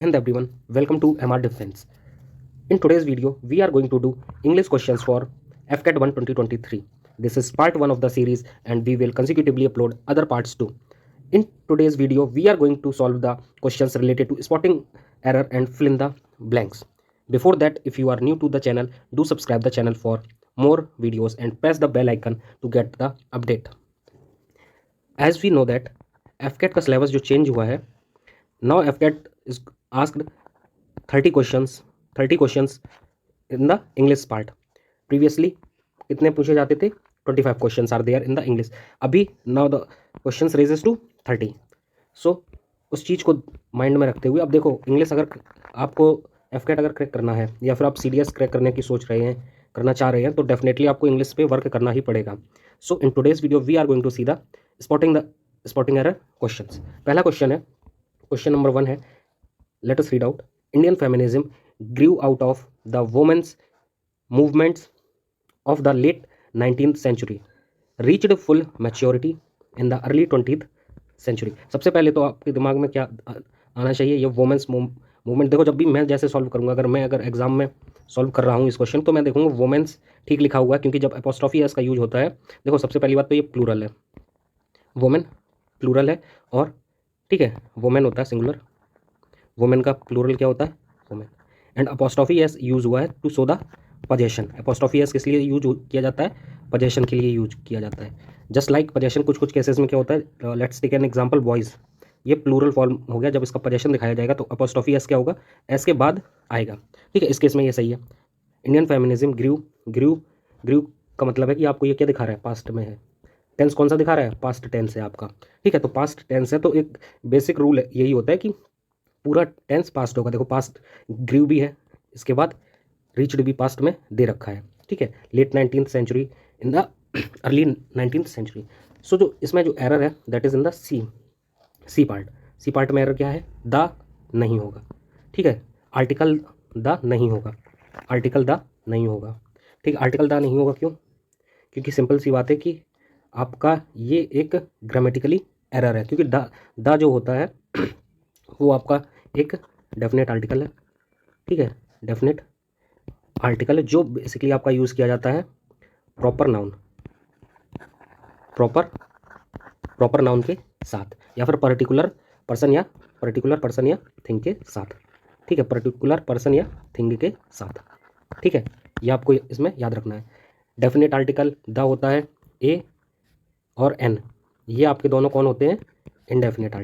And everyone, welcome to MR Defense. In today's video, we are going to do English questions for FCAT 1 2023. This is part 1 of the series and we will consecutively upload other parts too. In today's video, we are going to solve the questions related to spotting error and fill in the blanks. Before that, if you are new to the channel, do subscribe the channel for more videos and press the bell icon to get the update. As we know that FCAT का syllabus जो change हुआ है, now FCAT is asked 30 questions in the English part. Previously कितने पूछे जाते थे? 25 questions are there in the English. अभी now the questions raises to 30. So उस चीज़ को माइंड में रखते हुए अब देखो, इंग्लिश अगर आपको FCAT अगर क्रैक करना है या फिर आप CDS क्रैक करने की सोच रहे हैं, करना चाह रहे हैं, तो डेफिनेटली आपको इंग्लिश पे वर्क करना ही पड़ेगा. So in today's video we are going to see the spotting error questions. पहला क्वेश्चन है, क्वेश्चन नंबर 1 है, let us read out. Indian feminism grew out of the women's movements of the late 19th century, reached full maturity in the early 20th century. सबसे पहले तो आपके दिमाग में क्या आना चाहिए? ये वुमेन्स मूवमेंट. देखो, जब भी मैं जैसे सॉल्व करूंगा, अगर एग्जाम में सॉल्व कर रहा हूँ इस क्वेश्चन, तो मैं देखूंगा वुमेन्स ठीक लिखा हुआ है, क्योंकि जब एपोस्ट्रोफी एस का यूज होता है, देखो सबसे पहली बात तो ये प्लूरल है, वुमेन प्लूरल है, और ठीक है वुमेन होता है सिंगुलर, वुमेन का प्लूरल क्या होता है? Women. And apostrophe S use हुआ है to show the possession. Apostrophe S किस लिए यूज किया जाता है? पोजेशन के लिए यूज किया जाता है. जस्ट लाइक पोजेशन कुछ केसेस में क्या होता है, let's take an example, boys, ये प्लूरल फॉर्म हो गया. जब इसका पोजेशन दिखाया जाएगा तो अपोस्ट्रोफी एस क्या होगा? एस के बाद आएगा. ठीक है, इस केस में ये सही है. इंडियन फेमिनिज्म ग्रू का मतलब है कि आपको ये क्या दिखा रहा है? पास्ट में है. टेंस कौन सा दिखा रहा है? पास्ट टेंस है आपका. ठीक है, तो पास्ट टेंस है, तो एक बेसिक रूल यही होता है कि पूरा टेंस पास्ट होगा. देखो, पास्ट ग्रू भी है, इसके बाद रीच्ड भी पास्ट में दे रखा है. ठीक है, late 19th century in the early 19th century. So जो इसमें जो एरर है that is in the C part में एरर क्या है? द नहीं होगा. ठीक है, आर्टिकल द नहीं होगा. ठीक है, आर्टिकल द नहीं होगा. क्यों? क्योंकि सिंपल सी बात है कि आपका ये एक ग्रामेटिकली एरर है, क्योंकि द जो होता है वो आपका एक डेफिनेट आर्टिकल है. ठीक है, डेफिनेट आर्टिकल है जो बेसिकली आपका यूज़ किया जाता है प्रॉपर नाउन के साथ, या फिर पर्टिकुलर पर्सन या थिंग के साथ. ठीक है, पर्टिकुलर पर्सन या थिंग के साथ. ठीक है, ये आपको इसमें याद रखना है. डेफिनेट आर्टिकल द होता है, ए और एन, ये आपके दोनों कौन होते हैं? Indefinite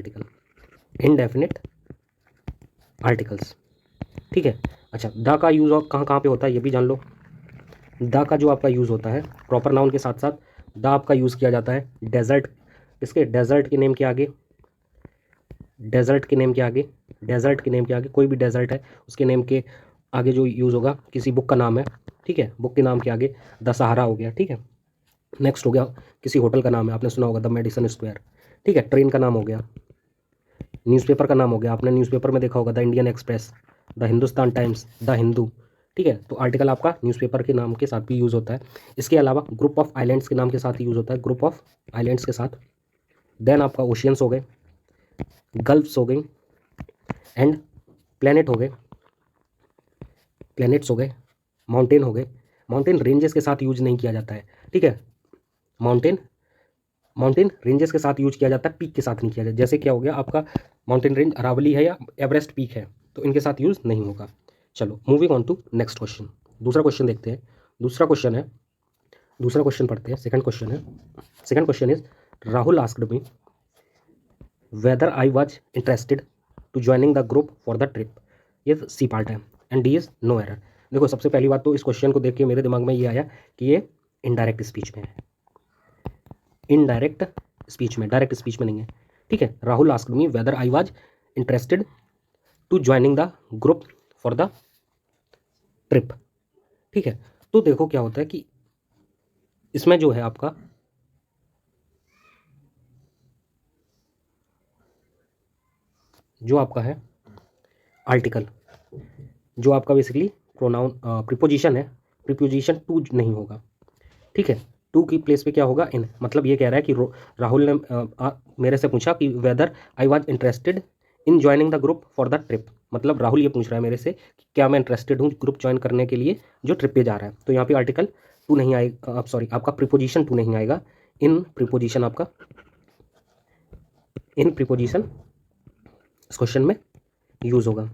articles. ठीक है, अच्छा, द का यूज़ कहाँ कहाँ पे होता है ये भी जान लो. द का जो आपका यूज़ होता है प्रॉपर नाउन के साथ साथ, द आपका यूज़ किया जाता है डेजर्ट. इसके डेजर्ट के नेम के आगे, कोई भी डेजर्ट है उसके नेम के आगे जो यूज़ होगा, किसी बुक का नाम है, ठीक है, बुक के नाम के आगे द सहारा हो गया. ठीक है, नेक्स्ट हो गया, किसी होटल का नाम है, आपने सुना होगा द मेडिसन स्क्वायर. ठीक है, ट्रेन का नाम हो गया, न्यूज़पेपर का नाम हो गया, आपने न्यूज़पेपर में देखा होगा the Indian express, the Hindustan times, the Hindu. ठीक है, तो आर्टिकल आपका न्यूज़पेपर के नाम के साथ भी यूज़ होता है. इसके अलावा ग्रुप ऑफ आइलैंड्स के नाम के साथ यूज़ होता है, ग्रुप ऑफ आइलैंड्स के साथ. देन आपका ओशियंस हो गए, गल्फ्स हो गई, एंड प्लैनेट्स हो गए, माउंटेन हो गए. माउंटेन रेंजेस के साथ यूज नहीं किया जाता है. ठीक है, माउंटेन रेंजेस के साथ यूज किया जाता है, पीक के साथ नहीं किया जाता. जैसे क्या हो गया आपका, माउंटेन रेंज अरावली है या एवरेस्ट पीक है, तो इनके साथ यूज नहीं होगा. चलो, moving on to next question. दूसरा क्वेश्चन देखते हैं. दूसरा क्वेश्चन पढ़ते हैं. Second question is, Rahul asked me whether I was interested to joining the group for the trip. ये सी पार्ट है and D is no error. देखो, सबसे पहली बात तो इस क्वेश्चन को देख के मेरे दिमाग में ये आया कि ये इनडायरेक्ट स्पीच में है. डायरेक्ट स्पीच में नहीं है. ठीक है, Rahul asked me whether I was interested to joining the group for the trip. ठीक है, तो देखो क्या होता है कि इसमें जो है आपका जो आपका है आर्टिकल, जो आपका बेसिकली प्रोनाउन प्रीपोजिशन है, प्रीपोजिशन टू नहीं होगा. ठीक है, टू की प्लेस पे क्या होगा? इन. मतलब ये कह रहा है कि राहुल ने मेरे से पूछा कि weather I was interested in joining the group for the trip. मतलब राहुल ये पूछ रहा है मेरे से कि क्या मैं इंटरेस्टेड हूँ ग्रुप ज्वाइन करने के लिए जो ट्रिप पे जा रहा है। तो यहाँ पे आर्टिकल टू नहीं आएगा, सॉरी आपका प्रीपोजिशन टू नहीं आएगा, इन प्रीपोजिशन आपका इन प्रीपोजिशन इस क्वेश्चन में यूज़ होगा।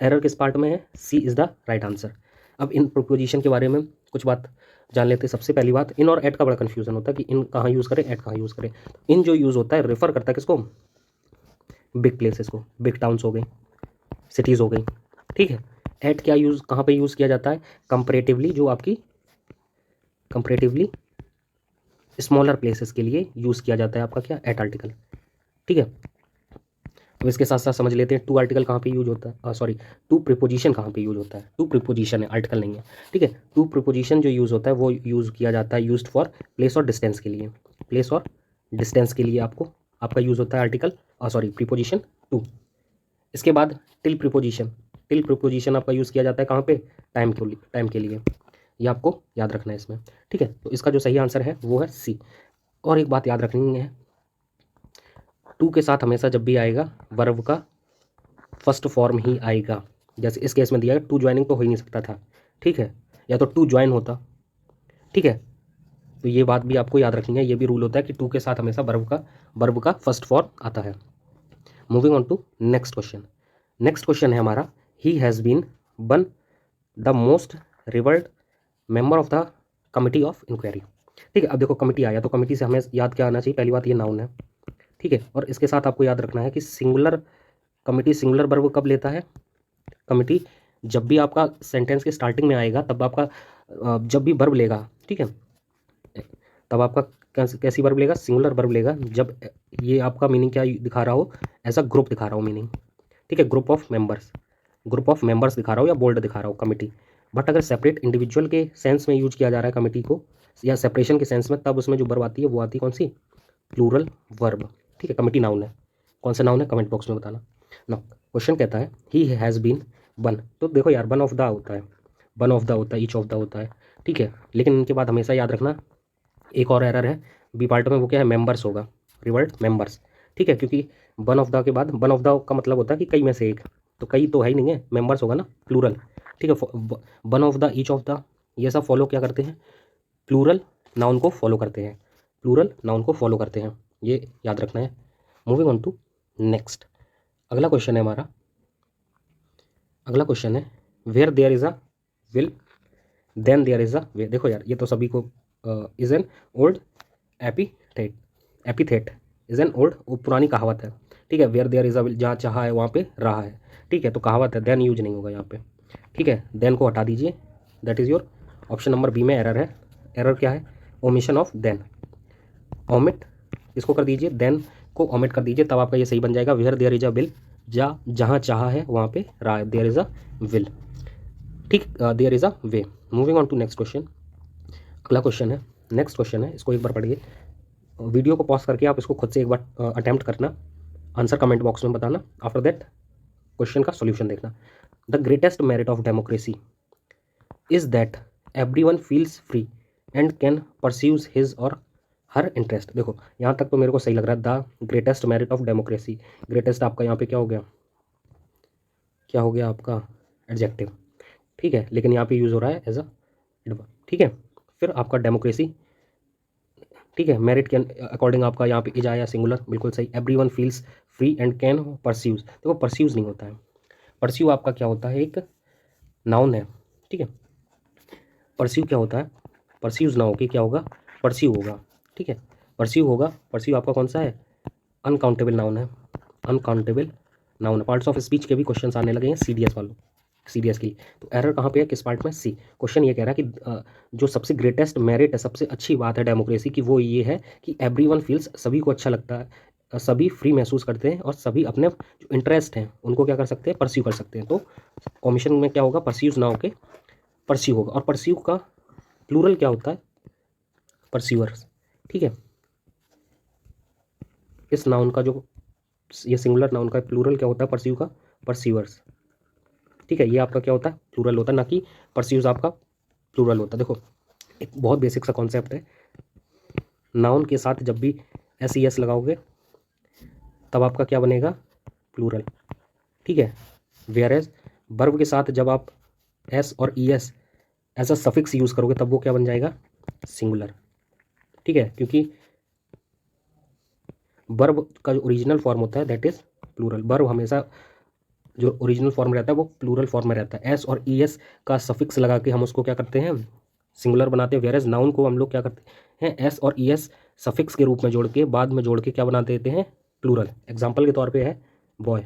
एरर किस पार्ट में है, सी इज़ द राइट आंसर। अब इन प्रोपोजिशन के बारे में कुछ बात जान लेते हैं। सबसे पहली बात, इन और एट का बड़ा कन्फ्यूजन होता है कि इन कहाँ यूज़ करें, एट कहाँ यूज़ करें। इन जो यूज़ होता है रेफर करता है किसको, बिग प्लेसेस को, बिग टाउन्स हो गई, सिटीज़ हो गई, ठीक है। एट क्या यूज़ कहाँ पे यूज़ किया जाता है, कंपैरेटिवली जो आपकी कंपैरेटिवली स्मॉलर प्लेसेस के लिए यूज़ किया जाता है आपका क्या, एट आर्टिकल, ठीक है। अब इसके साथ साथ समझ लेते हैं टू आर्टिकल कहाँ पे यूज होता है, सॉरी टू प्रीपोजिशन कहाँ पे यूज होता है। टू प्रीपोजिशन है, आर्टिकल नहीं है, ठीक है। टू प्रीपोजिशन जो यूज़ होता है वो यूज़ किया जाता है यूज्ड फॉर प्लेस और डिस्टेंस के लिए, प्लेस और डिस्टेंस के लिए आपका यूज़ होता है आर्टिकल, सॉरी प्रीपोजिशन टू। इसके बाद टिल प्रीपोजिशन, टिल प्रीपोजिशन आपका यूज़ किया जाता है कहाँ पे, टाइम के लिए। ये आपको याद रखना है इसमें, ठीक है। तो इसका जो सही आंसर है वो है सी। और एक बात याद रखनी है, टू के साथ हमेशा जब भी आएगा वर्ब का फर्स्ट फॉर्म ही आएगा। जैसे इस केस में दिया है टू ज्वाइनिंग तो हो ही नहीं सकता था, ठीक है, या तो टू ज्वाइन होता, ठीक है। तो ये बात भी आपको याद रखनी है, ये भी रूल होता है कि टू के साथ हमेशा वर्ब का फर्स्ट फॉर्म आता है। Moving on to next question. Next question है हमारा, he has been one the most revered member of the committee of inquiry, ठीक है। अब देखो कमिटी आया तो कमिटी से हमें याद क्या आना चाहिए, पहली बात ये नाउन है, ठीक है। और इसके साथ आपको याद रखना है कि सिंगुलर कमिटी सिंगुलर वर्ब कब लेता है, कमिटी जब भी आपका सेंटेंस के स्टार्टिंग में आएगा, तब आपका जब भी वर्ब लेगा, ठीक है, तब आपका कैसी वर्ब लेगा, सिंगुलर वर्ब लेगा, जब ये आपका मीनिंग क्या दिखा रहा हो, ऐसा ग्रुप दिखा रहा हो मीनिंग, ठीक है, ग्रुप ऑफ मेंबर्स दिखा रहा हो या बोल्ड दिखा रहा हो कमिटी। बट अगर सेपरेट इंडिविजुअल के सेंस में यूज किया जा रहा है कमिटी को, या सेपरेशन के सेंस में, तब उसमें जो वर्ब आती है वो आती है कौन सी, प्लूरल वर्ब, ठीक है। कमिटी नाउन है, कौन सा नाउन है कमेंट बॉक्स में बताना ना। क्वेश्चन कहता है ही हैज़ बीन वन, तो देखो यार वन ऑफ द होता है, वन ऑफ द होता है, ईच ऑफ द होता है, ठीक है। लेकिन इनके बाद हमेशा याद रखना एक और एरर है बी पार्ट में, वो क्या है, मेंबर्स होगा, रिवर्ड मेंबर्स, ठीक है। क्योंकि वन ऑफ द के बाद वन ऑफ द का मतलब होता है कि कई में से एक, तो कई तो है ही नहीं है, मेंबर्स होगा ना, प्लूरल, ठीक है। One of the, each of the, ये सब फॉलो क्या करते हैं, प्लूरल नाउन को फॉलो करते हैं, प्लूरल नाउन को फॉलो करते हैं, ये याद रखना है। मूविंग ऑन टू नेक्स्ट, अगला क्वेश्चन है हमारा, अगला क्वेश्चन है where there is a will then there is a way. देखो यार ये तो सभी को is an old epithet is an old, वो पुरानी कहावत है, ठीक है। Where there is a will, जहाँ चाहा है वहाँ पे रहा है, ठीक है, तो कहावत है, देन यूज नहीं होगा यहाँ पे, ठीक है। देन को हटा दीजिए, that is your option number B में एरर है। एरर क्या है, ओमिशन ऑफ देन, ओमिट इसको कर दीजिए, देन को ओमिट कर दीजिए, तब आपका ये सही बन जाएगा। Where there is a will, जहाँ चाहा है वहाँ पे रहा है, देयर इज़ अ विल, ठीक, there is a way. Moving on to next question, अगला क्वेश्चन है, नेक्स्ट क्वेश्चन है, इसको एक बार पढ़िए, वीडियो को पॉज करके आप इसको खुद से एक बार अटेम्प्ट करना, आंसर कमेंट बॉक्स में बताना, आफ्टर दैट क्वेश्चन का सॉल्यूशन देखना। The greatest merit of democracy is that everyone feels free and can pursues his और हर इंटरेस्ट। देखो यहाँ तक तो मेरे को सही लग रहा है, the greatest merit of democracy, greatest आपका यहाँ पे क्या हो गया, क्या हो गया आपका एडजेक्टिव, ठीक है, लेकिन यहाँ पे यूज़ हो रहा है एज अ एडवर्ब, ठीक है। फिर आपका डेमोक्रेसी, ठीक है, मेरिट के अकॉर्डिंग आपका यहाँ पे इज आया सिंगुलर, बिल्कुल सही। Everyone feels free and can pursues, देखो परस्यूज नहीं होता है, परस्यू आपका क्या होता है, एक नाउन है, ठीक है। परस्यू क्या होता है, परस्यूज ना होके क्या होगा, परस्यू होगा, ठीक है, परस्यू होगा। परस्यू आपका कौन सा है, अनकाउंटेबल नाउन है, अनकाउंटेबल नाउन है। पार्ट्स ऑफ स्पीच के भी क्वेश्चन आने लगे हैं सीडीएस वालों, सीडीएस की। तो एरर कहाँ पे है, किस पार्ट में, सी। क्वेश्चन ये कह रहा है कि जो सबसे ग्रेटेस्ट मेरिट है, सबसे अच्छी बात है डेमोक्रेसी की, वो ये है कि एवरीवन फील्स, सभी को अच्छा लगता है, सभी फ्री महसूस करते हैं, और सभी अपने जो इंटरेस्ट हैं उनको क्या कर सकते हैं, परस्यू कर सकते हैं। तो कॉमिशन में क्या होगा, परस्यूज ना होके परस्यू होगा। और परस्यू का प्लूरल क्या होता है, परस्यूअर्स, ठीक है। इस नाउन का जो, ये सिंगुलर नाउन का प्लूरल क्या होता है, परस्यू का, परस्यूअर्स, ठीक है। ये आपका क्या होता है, प्लूरल होता है, ना कि परस्यूज आपका प्लूरल होता है। देखो एक बहुत बेसिक सा कॉन्सेप्ट है, नाउन के साथ जब भी एस ई एस लगाओगे तब आपका क्या बनेगा, प्लूरल, ठीक है। वेयर एज वर्ब के साथ जब आप एस और E S as a suffix use करोगे तब वो क्या बन जाएगा, सिंगुलर। ठीक है, क्योंकि वर्ब का जो ओरिजिनल फॉर्म होता है दैट इज़ प्लूरल। वर्ब हमेशा जो ओरिजिनल फॉर्म रहता है वो प्लूरल फॉर्म में रहता है। एस और ई एस का सफिक्स लगा के हम उसको क्या करते हैं, सिंगुलर बनाते हैं। वेयर एज नाउन को हम लोग क्या करते हैं, एस और ई एस सफिक्स के रूप में जोड़ के बाद में जोड़ के क्या बना देते हैं, प्लूरल। एग्जाम्पल के तौर पे है बॉय,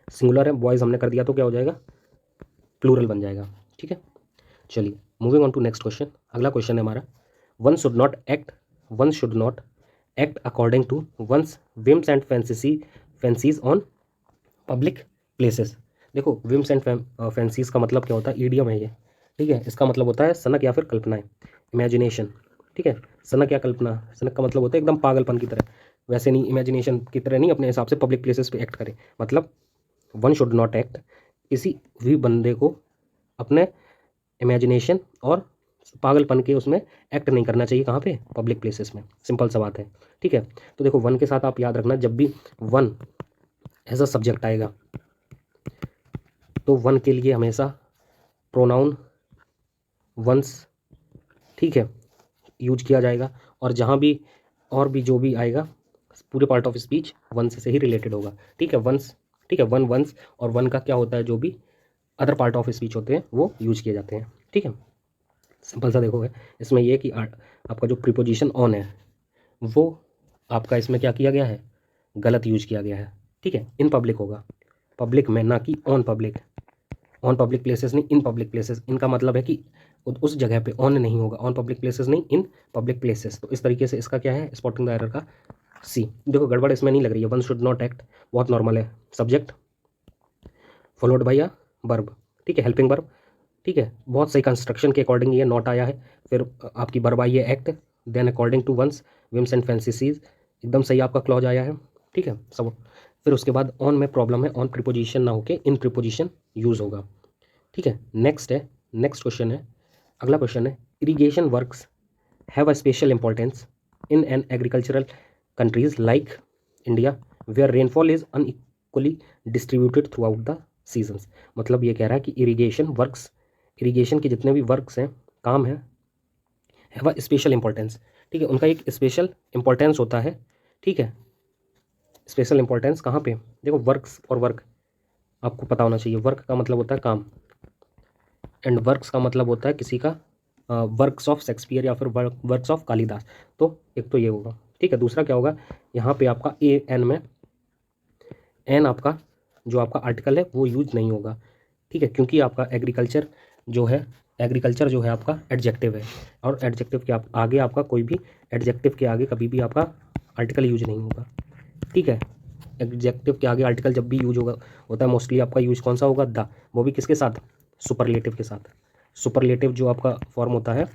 सिंगुलर है, बॉयज़ हमने कर दिया तो क्या हो जाएगा, प्लूरल बन जाएगा। ठीक है, चलिए moving on to next question. अगला क्वेश्चन है हमारा, one should not act according to one's whims and fancies on public places. देखो विम्स एंड फैंसीज का मतलब क्या होता है, ईडियम है ये। ठीक है, इसका मतलब होता है सनक या फिर कल्पनाएं, इमेजिनेशन। ठीक है, सनक या कल्पना, सनक का मतलब होता है एकदम पागलपन की तरह, वैसे नहीं, इमेजिनेशन की तरह नहीं, अपने हिसाब से पब्लिक प्लेसेस पे एक्ट करे। मतलब वन शुड नॉट एक्ट, किसी भी बंदे को अपने इमेजिनेशन और पागलपन के उसमें एक्ट नहीं करना चाहिए। कहाँ पे, पब्लिक प्लेसेस में। सिंपल सा बात है। ठीक है, तो देखो वन के साथ आप याद रखना, जब भी वन एज अ सब्जेक्ट आएगा तो वन के लिए हमेशा प्रोनाउन वंस, ठीक है, यूज किया जाएगा। और जहाँ भी और भी जो भी आएगा पूरे पार्ट ऑफ स्पीच वन से ही रिलेटेड होगा। ठीक है, वंस, ठीक है, वन वंस, और वन का क्या होता है, जो भी अदर पार्ट ऑफ स्पीच होते हैं वो यूज किए जाते हैं। ठीक है, सिंपल सा देखोगे इसमें ये कि आपका जो प्रीपोजिशन ऑन है वो आपका इसमें क्या किया गया है, गलत यूज किया गया है। ठीक है, इन पब्लिक होगा, पब्लिक में, ना कि on public. On public places नहीं, इन पब्लिक प्लेसेस। इनका मतलब है कि उस जगह पे ऑन नहीं होगा, ऑन पब्लिक प्लेसेस नहीं, इन पब्लिक प्लेसेस। तो इस तरीके से इसका क्या है, स्पॉटिंग द एरर का सी। देखो गड़बड़ इसमें नहीं लग रही है, वन शुड नॉट एक्ट बहुत नॉर्मल है, subject followed by a verb. ठीक है, हेल्पिंग वर्ब। ठीक है, बहुत सही कंस्ट्रक्शन के अकॉर्डिंग ये नॉट आया है। फिर आपकी वर्ब आई है act, then according to one's whims and fancies, एकदम सही आपका क्लॉज आया है। ठीक है सब। फिर उसके बाद ऑन में प्रॉब्लम है, ऑन प्रीपोजिशन ना होके इन प्रीपोजिशन यूज़ होगा। ठीक है, नेक्स्ट क्वेश्चन है, अगला क्वेश्चन है, irrigation works have a special importance in an agricultural countries like India where rainfall is unequally distributed throughout the seasons. मतलब ये कह रहा है कि इरीगेशन वर्क्स, इरीगेशन के जितने भी वर्क्स हैं, काम है, हैव अ स्पेशल इंपॉर्टेंस। ठीक है, उनका एक स्पेशल इंपॉर्टेंस होता है। ठीक है, स्पेशल इंपॉर्टेंस कहाँ पे, देखो वर्क्स और वर्क आपको पता होना चाहिए। वर्क का मतलब होता है काम, एंड वर्क्स का मतलब होता है किसी का वर्क्स ऑफ शेक्सपियर या फिर वर्क्स ऑफ कालिदास। तो एक तो ये होगा। ठीक है, दूसरा क्या होगा, यहाँ पे आपका ए एन में एन आपका जो आपका आर्टिकल है वो यूज नहीं होगा। ठीक है, क्योंकि आपका एग्रीकल्चर जो है, एग्रीकल्चर जो है आपका एडजेक्टिव है, और एडजेक्टिव के आगे आपका कोई भी, एडजेक्टिव के आगे कभी भी आपका आर्टिकल यूज नहीं होगा। ठीक है, एडजेक्टिव के आगे आर्टिकल जब भी यूज होगा होता है मोस्टली आपका यूज कौन सा होगा, द, वो भी किसके साथ, सुपरलेटिव के साथ। सुपरलेटिव जो आपका फॉर्म होता है,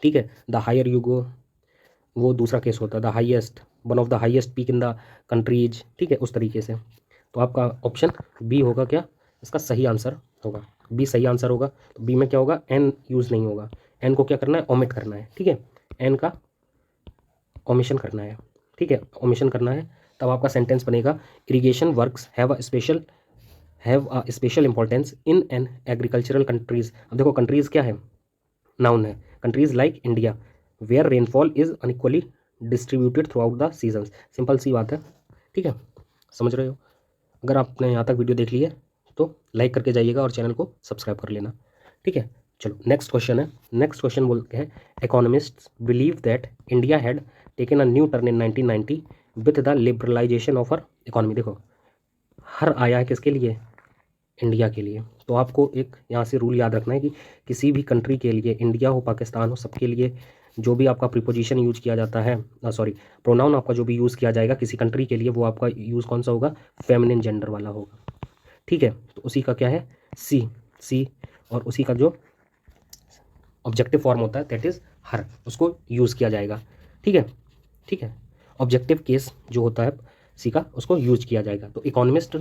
ठीक है, द हायर यू गो, वो दूसरा केस होता है, the highest, one of the highest peak in the countries. ठीक है, उस तरीके से। तो आपका ऑप्शन बी होगा क्या, इसका सही आंसर होगा, बी सही आंसर होगा। तो बी में क्या होगा, एन यूज़ नहीं होगा, एन को क्या करना है, ओमिट करना है। ठीक है, एन का ओमिशन करना है। ठीक है, ओमिशन करना है, तब आपका सेंटेंस बनेगा, irrigation works have a special importance in an agricultural countries. अब देखो कंट्रीज क्या है, नाउन है, countries like India where rainfall is unequally distributed throughout the seasons. Simple सी बात है। ठीक है, समझ रहे हो। अगर आपने यहाँ तक वीडियो देख ली है तो लाइक करके जाइएगा और चैनल को सब्सक्राइब कर लेना। ठीक है, चलो नेक्स्ट क्वेश्चन है। नेक्स्ट क्वेश्चन बोलते हैं, economists believe that India had taken a new turn in 1990 with the liberalisation of our economy. देखो हर आया है किसके लिए, इंडिया के लिए। तो आपको एक यहाँ से रूल याद रखना है कि किसी भी कंट्री के लिए, इंडिया हो पाकिस्तान हो, सबके लिए जो भी आपका प्रीपोजिशन यूज किया जाता है, सॉरी प्रोनाउन आपका जो भी यूज़ किया जाएगा किसी कंट्री के लिए, वो आपका यूज़ कौन सा होगा, फेमिनिन जेंडर वाला होगा। ठीक है, तो उसी का क्या है, सी, और उसी का जो ऑब्जेक्टिव फॉर्म होता है दैट इज़ हर, उसको यूज़ किया जाएगा। ठीक है, ठीक है, ऑब्जेक्टिव केस जो होता है सी का, उसको यूज किया जाएगा। तो इकोनॉमिस्ट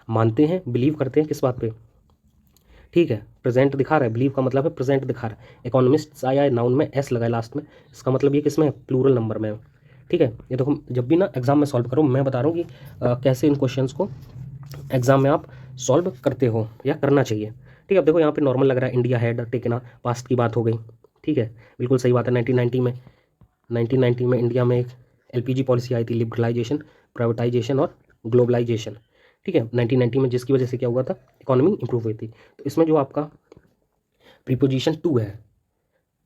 मानते हैं, बिलीव करते हैं किस बात पे, ठीक है, प्रेजेंट दिखा रहा है, बिलीव का मतलब है प्रेजेंट दिखा रहा है। इकोनॉमिस्ट आया है, नाउन में एस लगा है लास्ट में, इसका मतलब ये किस में है, प्लूरल नंबर में है। ठीक है, ये देखो जब भी ना एग्जाम में सॉल्व करो, मैं बता रहा हूँ कि कैसे इन क्वेश्चंस को एग्जाम में आप सॉल्व करते हो या करना चाहिए। ठीक है, अब देखो यहाँ पे नॉर्मल लग रहा है, India had taken a, past की बात हो गई। ठीक है, बिल्कुल सही बात है। 1990 में इंडिया में एक एलपीजी पॉलिसी आई थी, लिबरलाइजेशन, प्राइवेटाइजेशन और ग्लोबलाइजेशन। ठीक है, 1990 में, जिसकी वजह से क्या हुआ था, इकोनॉमी इंप्रूव हुई थी। तो इसमें जो आपका प्रीपोजिशन टू है,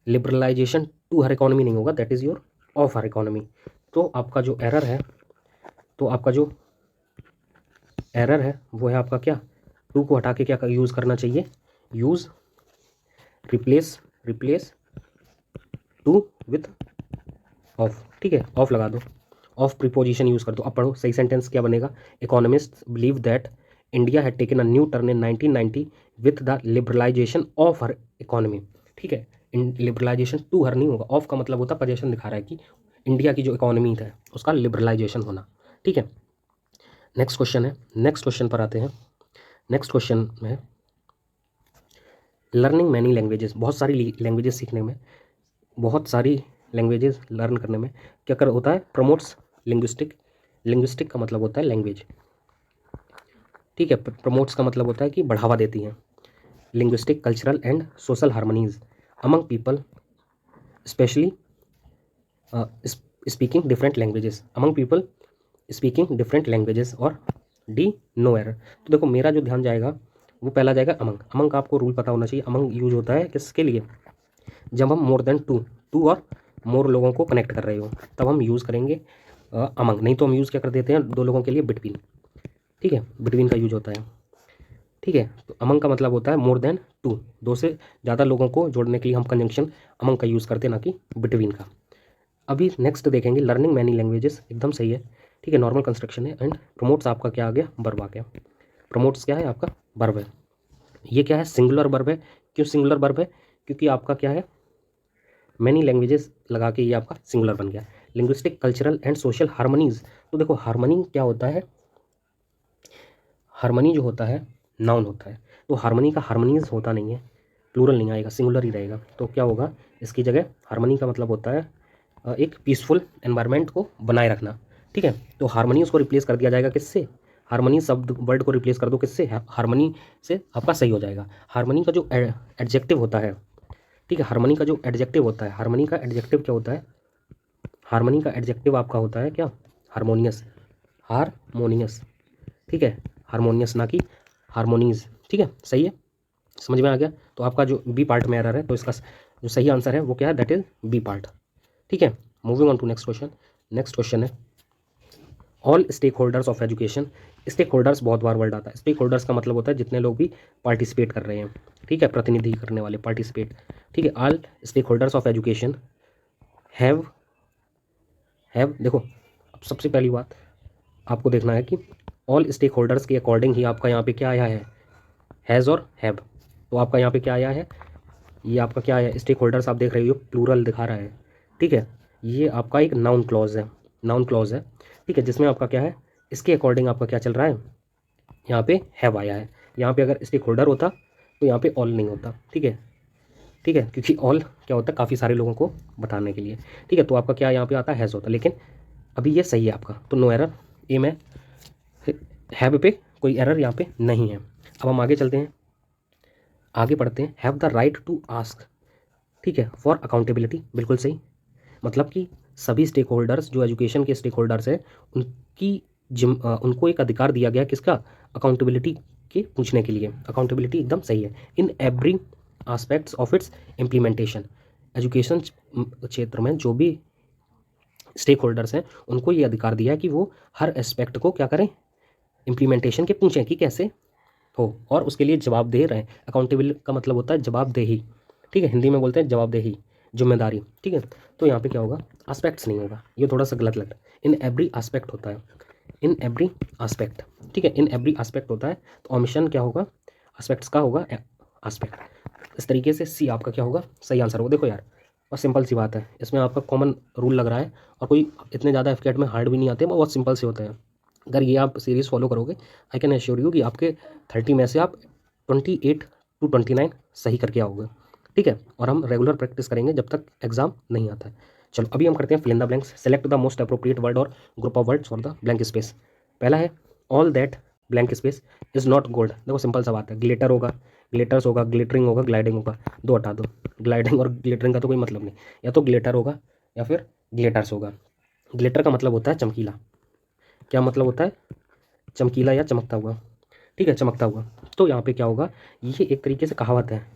लिबरलाइजेशन टू हर इकोनॉमी नहीं होगा, that is your of her economy. तो आपका जो एरर है, वो है आपका क्या, टू को हटा के क्या यूज़ करना चाहिए, use replace to with of. ठीक है, ऑफ लगा दो, ऑफ प्रीपोजिशन यूज़ कर दो। अब पढ़ो सही सेंटेंस क्या बनेगा। Economist believe that India had taken a new turn in 1990 with the liberalisation of her economy. ठीक है, लिबरलाइजेशन टू हर नहीं होगा, ऑफ का मतलब होता है, पोजीशन दिखा रहा है कि इंडिया की जो इकोनॉमी है उसका लिबरलाइजेशन होना। ठीक है, नेक्स्ट क्वेश्चन है, नेक्स्ट क्वेश्चन पर आते हैं। नेक्स्ट क्वेश्चन है लर्निंग मैनी लैंग्वेजेस। बहुत सारी लैंग्वेजेस सीखने में, बहुत सारी लैंग्वेजेस लर्न करने में क्या कर होता है, प्रमोट्स लिंग्विस्टिक का मतलब होता है लैंग्वेज। ठीक है, प्रमोट्स का मतलब होता है कि बढ़ावा देती हैं। Linguistic, cultural and social harmonies among people, specially speaking different languages, among people speaking different languages. और डी, नो एरर। तो देखो मेरा जो ध्यान जाएगा वो पहला जाएगा अमंग। अमंग का आपको रूल पता होना चाहिए। अमंग यूज होता है किसके लिए, जब हम मोर देन टू और मोर लोगों को कनेक्ट कर रहे हो तब हम यूज़ करेंगे अमंग। नहीं तो हम यूज़ क्या कर देते हैं, दो लोगों के लिए बिटवीन। ठीक है, बिटवीन का यूज होता है। ठीक है, तो अमंग का मतलब होता है मोर देन टू, दो से ज़्यादा लोगों को जोड़ने के लिए हम कंजंक्शन अमंग का यूज़ करते हैं, ना कि बिटवीन का। अभी नेक्स्ट देखेंगे लर्निंग मैनी लैंग्वेजेस, एकदम सही है। ठीक है, नॉर्मल कंस्ट्रक्शन है। एंड प्रमोट्स आपका क्या आ गया, वर्ब आ गया। प्रमोट्स क्या है आपका, वर्ब है। ये क्या है, सिंगुलर वर्ब है। क्यों सिंगुलर वर्ब है, क्योंकि आपका क्या है, मैनी लैंग्वेजेस लगा के ये आपका सिंगुलर बन गया। Linguistic, cultural and social harmonies. तो देखो हार्मनी क्या होता है, हार्मनी जो होता है नाउन होता है, तो हार्मनी का हार्मनीज होता नहीं है, प्लूरल नहीं आएगा, सिंगुलर ही रहेगा। तो क्या होगा इसकी जगह, हार्मनी का मतलब होता है एक पीसफुल एनवायरनमेंट को बनाए रखना। ठीक है, तो हार्मनी उसको रिप्लेस कर दिया जाएगा किससे, हार्मनी शब्द वर्ड को रिप्लेस कर दो किससे, हार्मनी से, आपका सही हो जाएगा। हार्मनी का जो एडजेक्टिव होता है, ठीक है, हार्मनी का जो एडजेक्टिव होता है, हार्मनी का एडजेक्टिव क्या होता है, हार्मनी का एडजेक्टिव आपका होता है क्या, हारमोनियस, हारमोनियस। ठीक है, हारमोनियस ना कि हारमोनीज। ठीक है, सही है, समझ में आ गया। तो आपका जो बी पार्ट में एरर है, तो इसका जो सही आंसर है वो क्या है, दैट इज बी पार्ट। ठीक है, moving on to next question. Next question है all stakeholders of education. Stakeholders बहुत बार वर्ड आता है। स्टेक होल्डर्स का मतलब होता है जितने लोग भी पार्टिसिपेट कर रहे हैं। ठीक है, प्रतिनिधि करने वाले, पार्टिसिपेट। ठीक है, all stakeholders of education have देखो अब सबसे पहली बात आपको देखना है कि ऑल स्टेक होल्डर्स के अकॉर्डिंग ही आपका यहाँ पे क्या आया है, हैज़ और हैव। तो आपका यहाँ पे क्या आया है, ये आपका क्या है, स्टेक होल्डर्स आप देख रहे हो प्लूरल दिखा रहा है। ठीक है, ये आपका एक नाउन क्लॉज है, नाउन क्लॉज है। ठीक है, जिसमें आपका क्या है, इसके अकॉर्डिंग आपका क्या चल रहा है, यहाँ पे हैव आया है। यहाँ पे अगर स्टेक होल्डर होता तो यहाँ पे ऑल नहीं होता। ठीक है, ठीक है, क्योंकि ऑल क्या होता है, काफ़ी सारे लोगों को बताने के लिए। ठीक है, तो आपका क्या यहाँ पे आता है, हैज़ होता, लेकिन अभी ये सही है आपका, तो नो एरर। ए में हैव पे कोई एरर यहाँ पे नहीं है। अब हम आगे चलते हैं, आगे पढ़ते हैं। Have the right to ask, ठीक है, फॉर अकाउंटेबिलिटी, बिल्कुल सही। मतलब कि सभी स्टेक होल्डर्स जो एजुकेशन के स्टेक होल्डर्स हैं उनको एक अधिकार दिया गया किसका, अकाउंटेबिलिटी के पूछने के लिए। अकाउंटेबिलिटी एकदम सही है। In every aspects of its implementation, education क्षेत्र में जो भी स्टेक होल्डर्स हैं उनको ये अधिकार दिया है कि वो हर एस्पेक्ट को क्या करें, इम्प्लीमेंटेशन के पूछें कि कैसे हो, और उसके लिए जवाबदेह रहें। अकाउंटेबल का मतलब होता है जवाबदेही। ठीक है, हिंदी में बोलते हैं जवाबदेही, जिम्मेदारी। ठीक है, तो यहाँ पे क्या होगा, एस्पेक्ट्स नहीं होगा, ये थोड़ा सा गलत लगता है। इन एवरी एस्पेक्ट होता है, इन एवरी एस्पेक्ट। ठीक है, इन एवरी एस्पेक्ट होता है, तो ऑमिशन क्या होगा, एस्पेक्ट्स का होगा एस्पेक्ट। इस तरीके से सी आपका क्या होगा, सही आंसर होगा। देखो यार और सिंपल सी बात है, इसमें आपका कॉमन रूल लग रहा है और कोई इतने ज़्यादा एफकेट में हार्ड भी नहीं आते, बहुत सिंपल से होते हैं। अगर ये आप सीरीज़ फॉलो करोगे, आई कैन एश्योर यू कि आपके 30 में से आप 28 to 29 सही करके आओगे। ठीक है, और हम रेगुलर प्रैक्टिस करेंगे जब तक एग्जाम नहीं आता है। चलो अभी हम करते हैं fill in the blanks. Select the most appropriate word और group of words for the blank space. पहला है all that blank space is not gold. देखो सिंपल सा बात है, ग्लिटर होगा, ग्लिटर्स होगा, ग्लिटरिंग होगा, ग्लाइडिंग होगा, दो हटा दो। ग्लाइडिंग और ग्लिटरिंग का तो कोई मतलब नहीं, या तो ग्लिटर होगा या फिर ग्लिटर्स होगा। ग्लिटर का मतलब होता है चमकीला। क्या मतलब होता है? चमकीला या चमकता हुआ, ठीक है, चमकता हुआ। तो यहाँ पे क्या होगा, ये एक तरीके से कहावत है,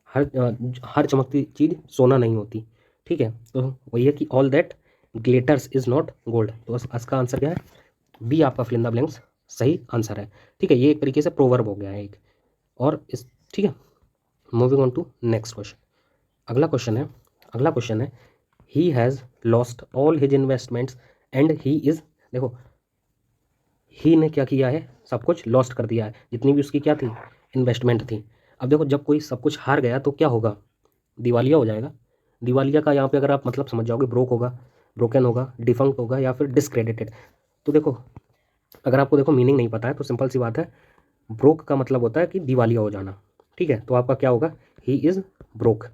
हर चमकती चीज़ सोना नहीं होती, ठीक है। तो वही है कि all that glitters is not gold. तो इसका आंसर क्या है? बी आपका फिल इन द ब्लैंक्स सही आंसर है, ठीक है। ये एक तरीके से प्रोवर्ब हो गया है एक, और इस, ठीक है। Moving on to next question. अगला क्वेश्चन है he has lost all his investments and he is, देखो ही ने क्या किया है, सब कुछ लॉस्ट कर दिया है, जितनी भी उसकी क्या थी, इन्वेस्टमेंट थी। अब देखो जब कोई सब कुछ हार गया तो क्या होगा, दिवालिया हो जाएगा। दिवालिया का यहाँ पे अगर आप मतलब समझ जाओगे, ब्रोक होगा, ब्रोकन होगा, डिफंक्ट होगा या फिर डिसक्रेडिटेड। तो देखो अगर आपको देखो मीनिंग नहीं पता है तो सिंपल सी बात है, ब्रोक का मतलब होता है कि दिवालिया हो जाना, ठीक है। तो आपका क्या होगा, ही इज़ ब्रोक।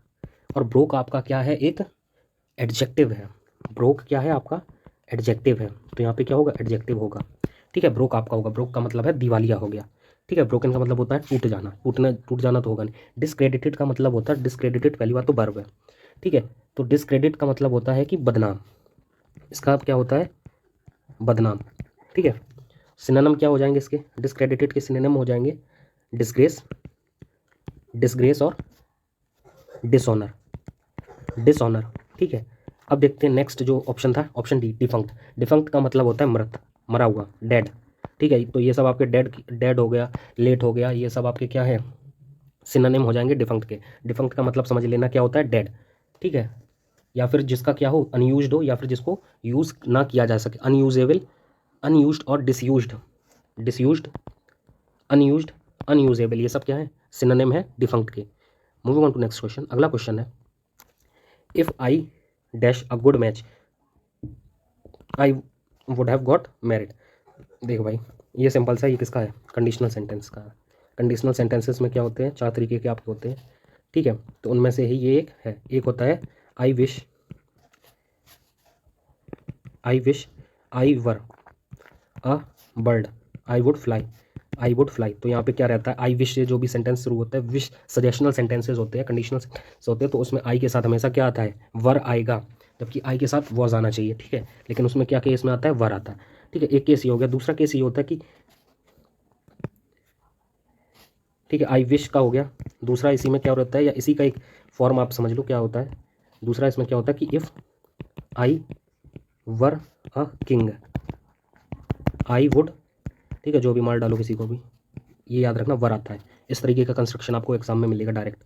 और ब्रोक आपका क्या है, एक एडजेक्टिव है। ब्रोक क्या है आपका, एडजेक्टिव है। तो यहाँ पे क्या होगा, एडजेक्टिव होगा, ठीक है। ब्रोक आपका होगा, ब्रोक का मतलब है दिवालिया हो गया, ठीक है। ब्रोकन का मतलब होता है टूट जाना, टूट जाना तो होगा नहीं। डिसक्रेडिटेड का मतलब होता है, डिसक्रेडिटेड पहली बात तो वर्ब है, ठीक है। तो डिसक्रेडिट का मतलब होता है कि बदनाम, इसका क्या होता है, बदनाम, ठीक है। सिनोनिम क्या हो जाएंगे इसके, डिसक्रेडिटेड के सिनोनिम हो जाएंगे डिसग्रेस, डिसग्रेस और डिसऑनर, डिसऑनर, ठीक है। अब देखते हैं नेक्स्ट जो ऑप्शन था, ऑप्शन डी, डिफंक्ट। डिफंक्ट का मतलब होता है मृत, मरा हुआ, डेड, ठीक है। तो ये सब आपके डेड हो गया, लेट हो गया, ये सब आपके क्या है, सिनोनिम हो जाएंगे डिफंक्ट के। डिफंक्ट का मतलब समझ लेना क्या होता है, डेड, ठीक है। या फिर जिसका क्या हो, अनयूज्ड हो, या फिर जिसको यूज़ ना किया जा सके, अनयूजेबल, अनयूज्ड और डिसयूज्ड, डिसयूज्ड, अनयूज्ड, अनयूजेबल, ये सब क्या है, सिनोनिम है डिफंक्ट के। Moving on to next question. अगला क्वेश्चन है if I dash a good match I would have got married. देखो भाई ये सिंपल सा, ये किसका है, कंडीशनल सेंटेंस का। कंडीशनल सेंटेंसेस में क्या होते हैं, चार तरीके के आपके होते हैं, ठीक है। तो उनमें से ही ये एक है, एक होता है I wish, I wish I were a bird I would fly, I would fly. तो यहाँ पे क्या रहता है, आई विश से जो भी सेंटेंस शुरू होता है, विश सजेशनल सेंटेंसेस होते हैं, कंडीशनल सेंटेंस होते हैं, तो उसमें आई के साथ हमेशा क्या आता है, वर आएगा, जबकि आई के साथ वॉज आना चाहिए, ठीक है। लेकिन उसमें क्या केस में आता है, वर आता है, ठीक है। एक केस ये हो गया। दूसरा केस ये होता है कि, ठीक है, आई विश का हो गया। दूसरा इसी में क्या होता है, या इसी का एक फॉर्म आप समझ लो क्या होता है। दूसरा इसमें क्या होता है कि if I were a king I would, ठीक है, जो भी मार डालो किसी को भी, ये याद रखना वर आता है। इस तरीके का कंस्ट्रक्शन आपको एग्जाम में मिलेगा डायरेक्ट,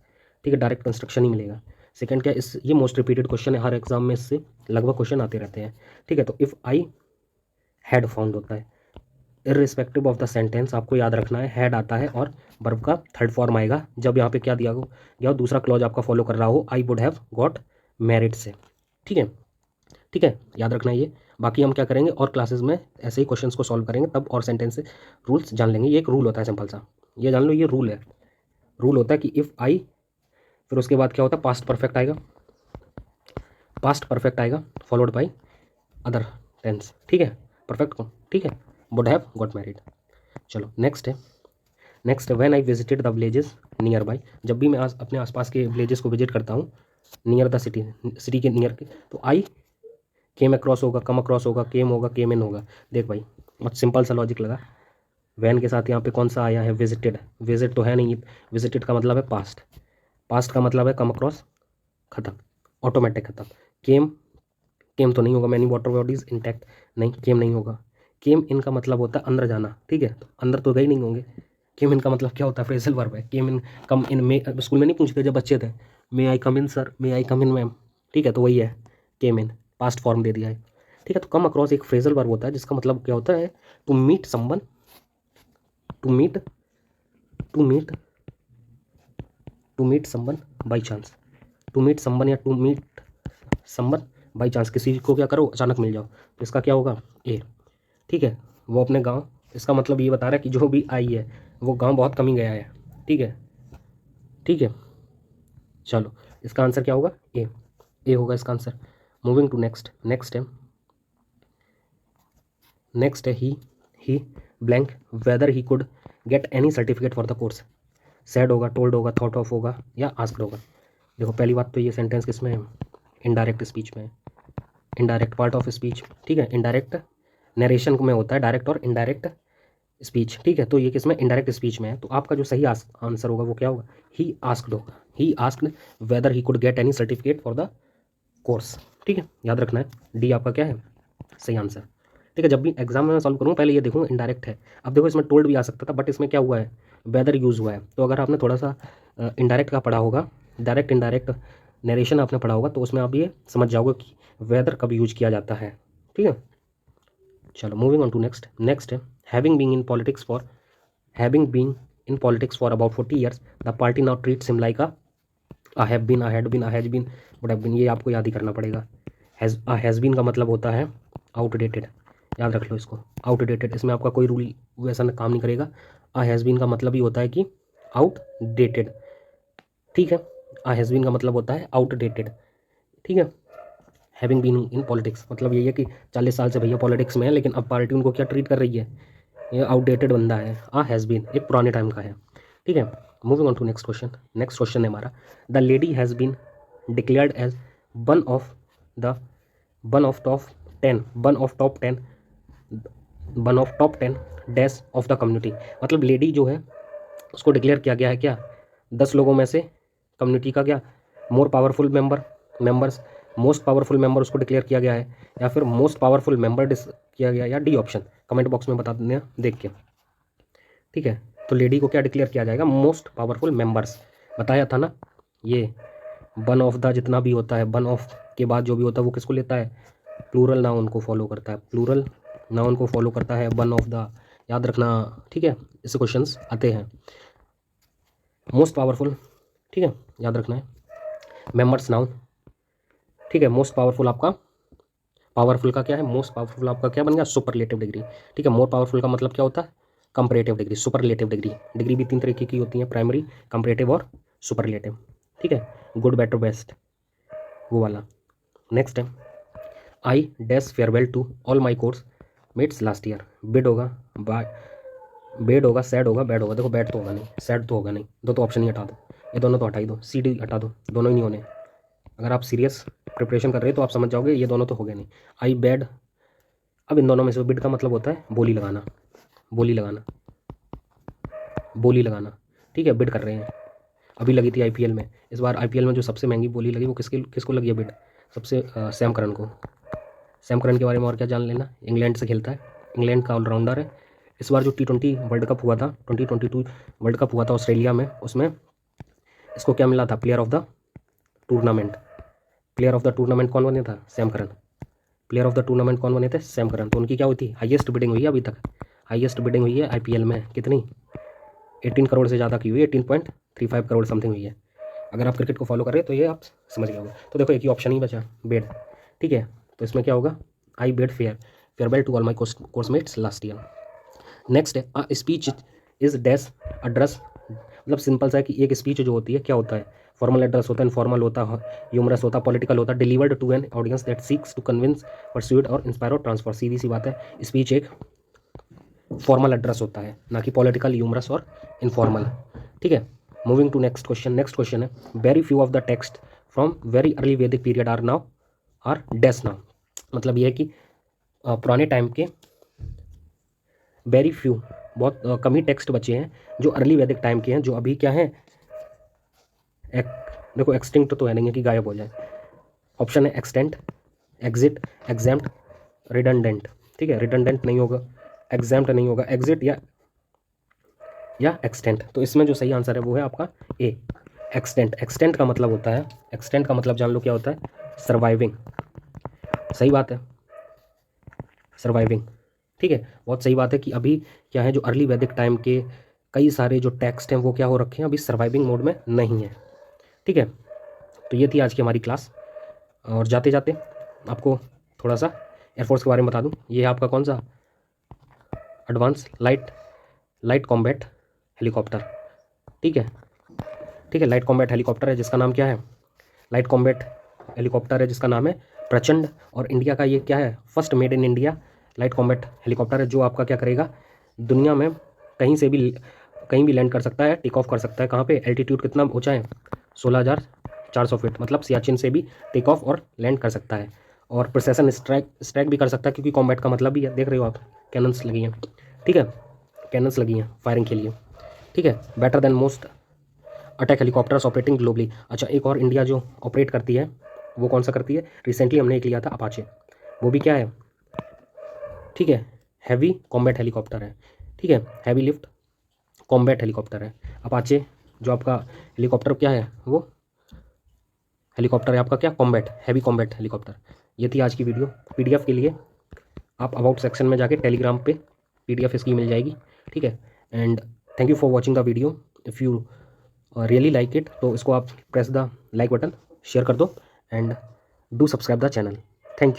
ठीक है, डायरेक्ट कंस्ट्रक्शन ही मिलेगा। सेकंड क्या, इस ये मोस्ट रिपीटेड क्वेश्चन है, हर एग्जाम में इससे लगभग क्वेश्चन आते रहते हैं, ठीक है। तो इफ़ आई हैड फाउंड होता है, इररिस्पेक्टिव ऑफ द सेंटेंस आपको याद रखना है, हैड आता है और वर्ब का थर्ड फॉर्म आएगा जब यहाँ पे क्या दिया हो, या दूसरा क्लॉज आपका फॉलो कर रहा हो, आई वुड हैव गॉट मैरिड से, ठीक है, ठीक है, याद रखना है ये। बाकी हम क्या करेंगे और क्लासेस में ऐसे ही क्वेश्चंस को सॉल्व करेंगे तब, और सेंटेंस से रूल्स जान लेंगे। ये एक रूल होता है सिंपल सा, ये जान लो, ये रूल है। रूल होता है कि इफ़ आई, फिर उसके बाद क्या होता है, पास्ट परफेक्ट आएगा, पास्ट परफेक्ट आएगा फॉलोड बाई अदर टेंस, ठीक है, परफेक्ट को, ठीक है, वुड हैव गॉट मैरिड। चलो नेक्स्ट है, next when I visited the villages near by. जब भी मैं अपने आसपास के विलेजेस को विजिट करता हूँ, नियर द सिटी, सिटी के नियर के, तो आई केम अक्रॉस होगा, कम अक्रॉस होगा, केम होगा, केम इन होगा। देख भाई बहुत सिंपल सा लॉजिक लगा। वैन के साथ यहाँ पे कौन सा आया है, विजिटेड, विजिट तो है नहीं, विजिटेड का मतलब है पास्ट, पास्ट का मतलब है कम अक्रॉस, खत्म, ऑटोमेटिक खत्म। केम, केम तो नहीं होगा, मैनी वाटर बॉडीज इंटैक्ट, नहीं केम नहीं होगा। केम इन का मतलब होता है अंदर जाना, ठीक है, तो अंदर तो गए नहीं होंगे। केम इन का मतलब क्या होता है, फ्रेजल वर्ब है। केम इन, कम इन, मे स्कूल में नहीं पूछते जब बच्चे थे, मे आई कम इन सर, मे आई कम इन मैम, ठीक है, तो वही है केम इन, पास्ट फॉर्म दे दिया है, ठीक है। तो कम अक्रॉस एक फ्रेजल वर्ब होता है जिसका मतलब क्या होता है, to meet someone, to meet, to meet, to meet someone by chance, to meet someone या to meet someone by chance, किसी को क्या करो अचानक मिल जाओ, तो इसका क्या होगा, ए, ठीक है। वो अपने गांव, इसका मतलब ये बता रहा है कि जो भी आई है वो गांव बहुत कम ही गया है, ठीक है, ठीक है। चलो इसका आंसर क्या होगा, ए होगा इसका answer. Moving to next, next है he blank whether he could get any certificate for the course. Said होगा, टोल्ड होगा, थॉट ऑफ होगा या आस्क्ड होगा। देखो पहली बात तो ये सेंटेंस किस में है, इनडायरेक्ट स्पीच में है, इनडायरेक्ट पार्ट ऑफ स्पीच, ठीक है। इनडायरेक्ट नरेशन में होता है डायरेक्ट और इनडायरेक्ट स्पीच, ठीक है। तो ये किस में, इनडायरेक्ट स्पीच में है। तो आपका जो सही आंसर होगा वो क्या होगा, ही आस्क्ड होगा। He asked weather he could get any certificate for the course, ठीक है, याद रखना है। डी आपका क्या है, सही आंसर, ठीक है। जब भी एग्जाम में सॉल्व करूँ पहले ये देखूँ इनडायरेक्ट है। अब देखो इसमें टोल्ड भी आ सकता था, बट इसमें क्या हुआ है, वेदर यूज़ हुआ है। तो अगर आपने थोड़ा सा इनडायरेक्ट का पढ़ा होगा, डायरेक्ट इनडायरेक्ट नरेशन आपने पढ़ा होगा, तो उसमें आप ये समझ जाओगे कि वेदर कब यूज किया जाता है, ठीक है। चलो मूविंग ऑन टू नेक्स्ट है, having being in politics for about 40 years the party now treats him like a have been, a had been, a has been, would have been. ये आपको याद ही करना पड़ेगा। हैज़ बीन का मतलब होता है आउटडेटेड, याद रख लो इसको, आउटडेटेड। इसमें आपका कोई रूल वैसा काम नहीं करेगा। अ हैज़ बीन का मतलब ही होता है कि आउटडेटेड, ठीक है। अ हैज़ बीन का मतलब होता है आउटडेटेड, ठीक है। हैविंग बीन इन पॉलिटिक्स मतलब यही है कि 40 साल से भैया पॉलिटिक्स में है, लेकिन अब पार्टी उनको क्या ट्रीट कर रही है, ये आउटडेटेड बंदा है। अ हैज़ बीन एक पुराने टाइम का है, ठीक है। Moving on to next question है हमारा, the lady has been declared as one of the one of top 10 one of top 10 one of top 10 dash of the community. मतलब लेडी जो है उसको डिक्लेयर किया गया है क्या, 10 लोगों में से कम्युनिटी का क्या more powerful members most powerful member उसको डिक्लेयर किया गया है, या फिर मोस्ट पावरफुल मेंबर किया गया, या डी ऑप्शन। कमेंट बॉक्स में बता देना देख के, ठीक है। तो लेडी को क्या डिक्लेयर किया जाएगा, मोस्ट पावरफुल मेंबर्स। बताया था ना, ये वन ऑफ द जितना भी होता है, वन ऑफ के बाद जो भी होता है वो किसको लेता है, प्लूरल नाउन को फॉलो करता है, प्लूरल नाउन को फॉलो करता है वन ऑफ द, याद रखना, ठीक है। इससे क्वेश्चंस आते हैं। मोस्ट पावरफुल, ठीक है, याद रखना है। मेंबर्स नाउन, ठीक है। मोस्ट पावरफुल आपका, पावरफुल का क्या है, मोस्ट पावरफुल आपका क्या बन गया, सुपरलेटिव डिग्री, ठीक है। मोर पावरफुल का मतलब क्या होता है, comparative degree. Superlative degree, degree भी 3 तरीके की होती है, प्राइमरी, कंपैरेटिव और सुपरलेटिव, ठीक है। गुड, बेटर, बेस्ट, वो वाला। नेक्स्ट है, I dash farewell to all my course mates last year. Bid होगा, बेड होगा, सैड होगा, बैड होगा। देखो बैड तो होगा नहीं, सैड तो होगा नहीं, दो तो ऑप्शन ही हटा दो, ये दोनों तो हटा ही दो, सी डी हटा दो, दोनों ही नहीं होने। अगर आप सीरियस प्रिपरेशन कर रहे हो तो आप समझ जाओगे ये दोनों तो हो गए नहीं। आई बैड, अब इन दोनों में से बिड का मतलब होता है बोली लगाना, बोली लगाना, बोली लगाना, ठीक है। बिड कर रहे हैं, अभी लगी थी आईपीएल में, इस बार आईपीएल में जो सबसे महंगी बोली लगी वो किसको लगी है बिड, सबसे सैम करन को। सैम करन के बारे में और क्या जान लेना, इंग्लैंड से खेलता है, इंग्लैंड का ऑलराउंडर है। इस बार जो T20 वर्ल्ड कप हुआ था, 2022 वर्ल्ड कप हुआ था ऑस्ट्रेलिया में, उसमें इसको क्या मिला था, player of the tournament. Player of the tournament कौन बने था, Sam Curran. Player of the tournament कौन बने थे, सैम करन। तो उनकी क्या हुई थी, हाईएस्ट बिडिंग हुई है अभी तक, हाईएस्ट बिडिंग हुई है आईपीएल में, कितनी, 18 करोड़ से ज़्यादा की हुई है, 18.35 करोड़ समथिंग हुई है। अगर आप क्रिकेट को फॉलो कर रहे हो तो ये आप समझ गए होंगे। तो देखो एक ही ऑप्शन ही बचा, बेड, ठीक है। तो इसमें क्या होगा, I bade farewell to all my coursemates last year. Next है, a speech is dash address, मतलब सिंपल सा है कि एक स्पीच जो होती है क्या होता है, फॉर्मल एड्रेस होता है, इनफॉर्मल होता है, ह्यूमरस होता है, पॉलिटिकल होता है, delivered to an audience that seeks to convince, persuade और इंस्पायर और ट्रांसफर। सीधी सी बात है, स्पीच एक फॉर्मल एड्रेस होता है, ना कि पॉलिटिकल, ह्यूमरस और इनफॉर्मल, ठीक है। मूविंग टू नेक्स्ट क्वेश्चन है, very few of the text from very early वैदिक पीरियड आर डैश नाउ। मतलब ये है कि पुराने टाइम के वेरी फ्यू, बहुत कम ही टेक्स्ट बचे हैं जो अर्ली वैदिक टाइम के हैं, जो अभी क्या है, देखो एक्सटिंक्ट तो है नहीं है कि गायब हो जाए। ऑप्शन है एक्सटेंट, एग्जिट, एग्जाम्प्ट, रिडंडेंट, ठीक है। रिडंडेंट नहीं होगा, एग्जाम्प्ट नहीं होगा, एग्जिट या एक्सटेंट। तो इसमें जो सही आंसर है वो है आपका ए, एक्सटेंट। एक्सटेंट का मतलब होता है, एक्सटेंट का मतलब जान लो क्या होता है, सर्वाइविंग। सही बात है, सर्वाइविंग, ठीक है। बहुत सही बात है कि अभी क्या है, जो अर्ली वैदिक टाइम के कई सारे जो टेक्स्ट हैं वो क्या हो रखे हैं, अभी सर्वाइविंग मोड में नहीं है, ठीक है। तो ये थी आज की हमारी क्लास। और जाते जाते आपको थोड़ा सा एयरफोर्स के बारे में बता दूं। ये है आपका कौन सा, एडवांस लाइट कॉम्बैट हेलीकॉप्टर, ठीक है, ठीक है। लाइट कॉम्बैट हेलीकॉप्टर है जिसका नाम क्या है, लाइट कॉम्बैट हेलीकॉप्टर है जिसका नाम है प्रचंड। और इंडिया का ये क्या है, first made in India light combat helicopter है, जो आपका क्या करेगा, दुनिया में कहीं भी लैंड कर सकता है, टेक ऑफ कर सकता है। कहाँ पे? एल्टीट्यूड कितना ऊंचा है? 16,400 फीट, मतलब सियाचिन से भी टेक ऑफ और लैंड कर सकता है। और प्रिसेशन स्ट्राइक भी कर सकता है, क्योंकि कॉम्बैट का मतलब भी है, देख रहे हो आप, कैनन्स लगी हैं, ठीक है, कैनन्स लगी हैं फायरिंग के लिए, ठीक है। Better than most attack helicopters operating globally. अच्छा, एक और इंडिया जो ऑपरेट करती है वो कौन सा करती है? रिसेंटली हमने एक लिया था अपाचे, वो भी क्या है, ठीक है, हैवी कॉम्बैट हेलीकॉप्टर है, ठीक है, हैवी लिफ्ट कॉम्बैट हेलीकॉप्टर है। अपाचे जो आपका हेलीकॉप्टर क्या है, वो हेलीकॉप्टर है आपका क्या? Combat, heavy combat helicopter. ये थी आज की वीडियो। पीडीएफ के लिए आप अबाउट सेक्शन में जाके टेलीग्राम पे पीडीएफ इसकी मिल जाएगी, ठीक है। And thank you for watching the video. If you really like it तो इसको आप press the like button, share कर दो and do subscribe the channel. Thank you.